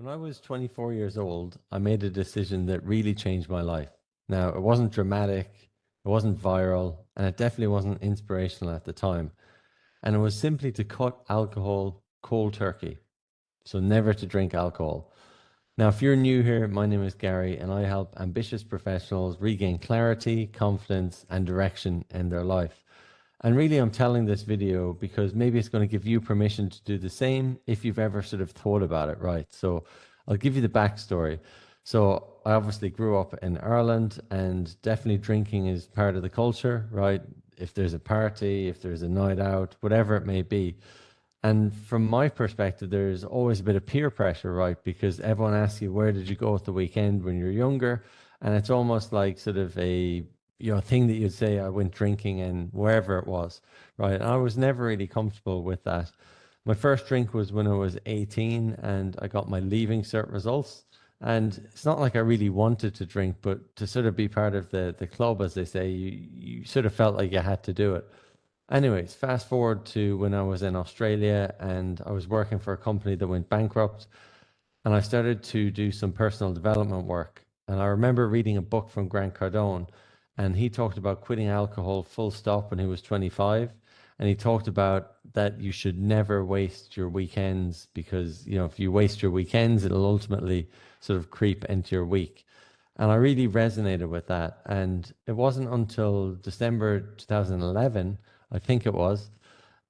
When I was 24 years old, I made a decision that really changed my life. Now, it wasn't dramatic, it wasn't viral, and it definitely wasn't inspirational at the time. And it was simply to cut alcohol cold turkey. So, never to drink alcohol. Now, if you're new here, my name is Gary, and I help ambitious professionals regain clarity, confidence, and direction in their life. And really, I'm telling this video because maybe it's going to give you permission to do the same if you've ever sort of thought about it, right? So, I'll give you the backstory. So, I obviously grew up in Ireland, and definitely drinking is part of the culture, right? If there's a party, if there's a night out, whatever it may be. And from my perspective, there's always a bit of peer pressure, right? Because everyone asks you, where did you go at the weekend when you're younger? And it's almost like sort of a thing that you'd say, I went drinking and wherever it was, right? And I was never really comfortable with that. My first drink was when I was 18 and I got my leaving cert results. And it's not like I really wanted to drink, but to sort of be part of the club, as they say, you sort of felt like you had to do it. Anyways, fast forward to when I was in Australia and I was working for a company that went bankrupt, and I started to do some personal development work. And I remember reading a book from Grant Cardone, and he talked about quitting alcohol full stop when he was 25. And he talked about that you should never waste your weekends because, if you waste your weekends, it'll ultimately sort of creep into your week. And I really resonated with that. And it wasn't until December 2011, I think it was,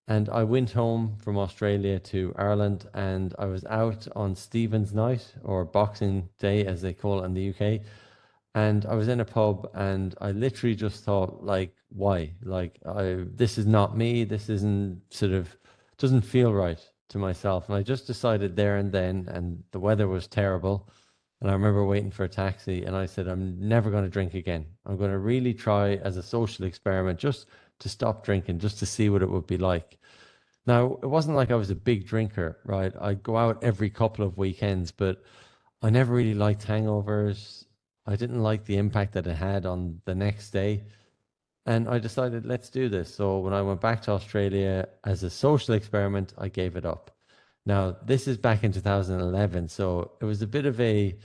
and I went home from Australia to Ireland and I was out on Stephen's night or Boxing Day, as they call it in the UK. And I was in a pub and I literally just thought, like, why? This is not me. This isn't sort of, doesn't feel right to myself. And I just decided there and then, and the weather was terrible. And I remember waiting for a taxi and I said, I'm never going to drink again. I'm going to really try as a social experiment just to stop drinking, just to see what it would be like. Now, it wasn't like I was a big drinker, right? I'd go out every couple of weekends, but I never really liked hangovers. I didn't like the impact that it had on the next day. And I decided, let's do this. So when I went back to Australia as a social experiment, I gave it up. Now, this is back in 2011. So it was a bit of a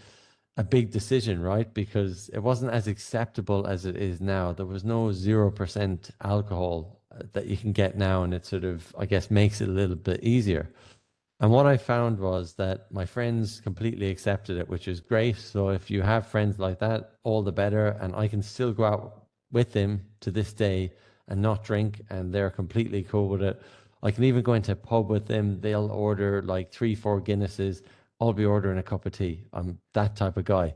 big decision, right? Because it wasn't as acceptable as it is now. There was no 0% alcohol that you can get now. And it sort of, I guess, makes it a little bit easier. And what I found was that my friends completely accepted it, which is great. So if you have friends like that, all the better. And I can still go out with them to this day and not drink, and they're completely cool with it. I can even go into a pub with them. They'll order like three, four Guinnesses. I'll be ordering a cup of tea. I'm that type of guy,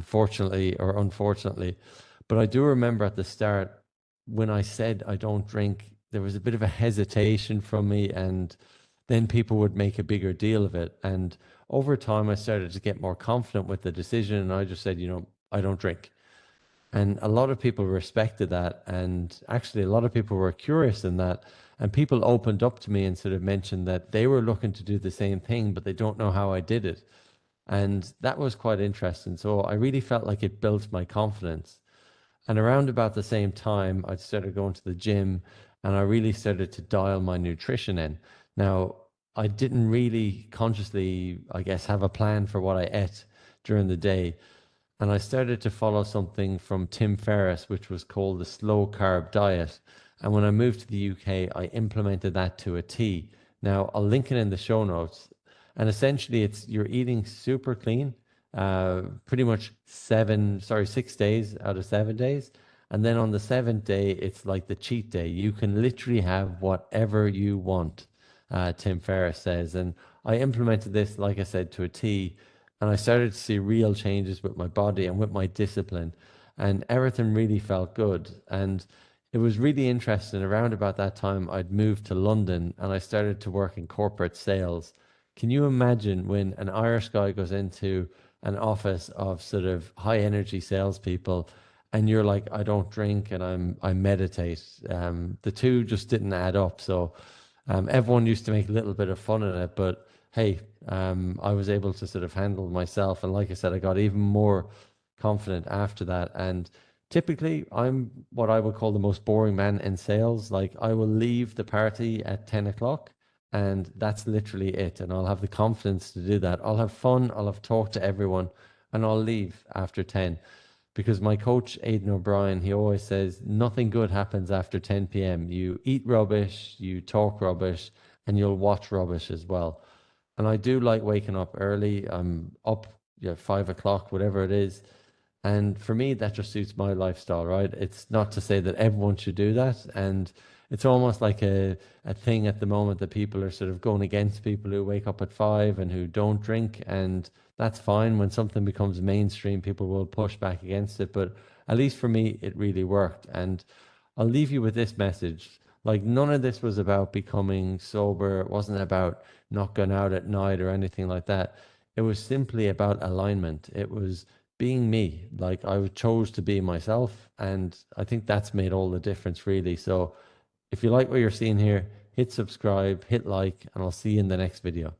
fortunately or unfortunately. But I do remember at the start when I said I don't drink, there was a bit of a hesitation from me, and then people would make a bigger deal of it. And over time, I started to get more confident with the decision, and I just said, I don't drink. And a lot of people respected that. And actually, a lot of people were curious in that. And people opened up to me and sort of mentioned that they were looking to do the same thing, but they don't know how I did it. And that was quite interesting. So I really felt like it built my confidence. And around about the same time, I started going to the gym and I really started to dial my nutrition in. Now, I didn't really consciously, I guess, have a plan for what I ate during the day. And I started to follow something from Tim Ferriss, which was called the slow carb diet. And when I moved to the UK, I implemented that to a T. Now, I'll link it in the show notes. And essentially, it's you're eating super clean, pretty much 6 days out of 7 days. And then on the seventh day, it's like the cheat day. You can literally have whatever you want, Tim Ferriss says. And I implemented this, like I said, to a T, and I started to see real changes with my body and with my discipline, and everything really felt good. And it was really interesting. Around about that time, I'd moved to London and I started to work in corporate sales. Can you imagine when an Irish guy goes into an office of sort of high energy salespeople, and you're like, I don't drink and I meditate. The two just didn't add up. So everyone used to make a little bit of fun of it, but hey, I was able to sort of handle myself. And like I said, I got even more confident after that. And typically, I'm what I would call the most boring man in sales. Like, I will leave the party at 10 o'clock And that's literally it. And I'll have the confidence to do that. I'll have fun, I'll have talked to everyone, and I'll leave after 10. Because my coach, Aidan O'Brien, he always says nothing good happens after 10 p.m. You eat rubbish, you talk rubbish, and you'll watch rubbish as well. And I do like waking up early. I'm up, 5 o'clock, whatever it is. And for me, that just suits my lifestyle, right? It's not to say that everyone should do that. And it's almost like a thing at the moment that people are sort of going against people who wake up at 5 and who don't drink. And that's fine. When something becomes mainstream, people will push back against it. But at least for me, it really worked. And I'll leave you with this message. Like, none of this was about becoming sober. It wasn't about not going out at night or anything like that. It was simply about alignment. It was being me. Like, I chose to be myself. And I think that's made all the difference, really. So if you like what you're seeing here, hit subscribe, hit like, and I'll see you in the next video.